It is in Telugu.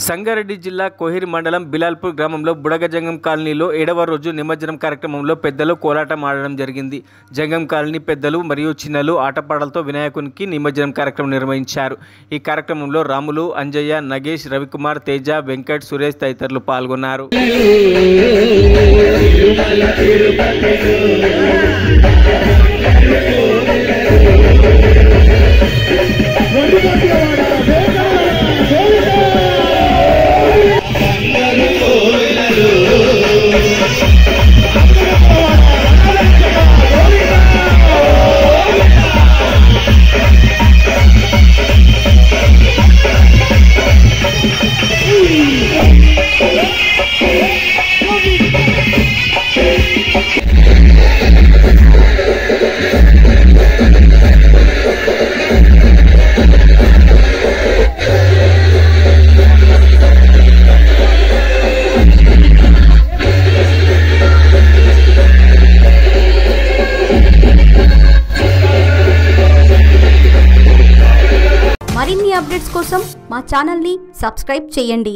సంగారెడ్డి జిల్లా కోహిర్ మండలం బిలాల్పూర్ గ్రామంలో బుడగజంగం కాలనీలో 7వ రోజు నిమజ్జనం కార్యక్రమంలో పెద్దలు కోలాటం ఆడడం జరిగింది. జంగం కాలనీ పెద్దలు మరియు చిన్నలు ఆటపాటలతో వినాయకునికి నిమజ్జనం కార్యక్రమం నిర్వహించారు. ఈ కార్యక్రమంలో రాములు, అంజయ్య, నగేష్, రవికుమార్, తేజ, వెంకట్, సురేష్ తదితరులు పాల్గొన్నారు. మరిన్ని అప్డేట్స్ కోసం మా ఛానల్ని సబ్స్క్రైబ్ చేయండి.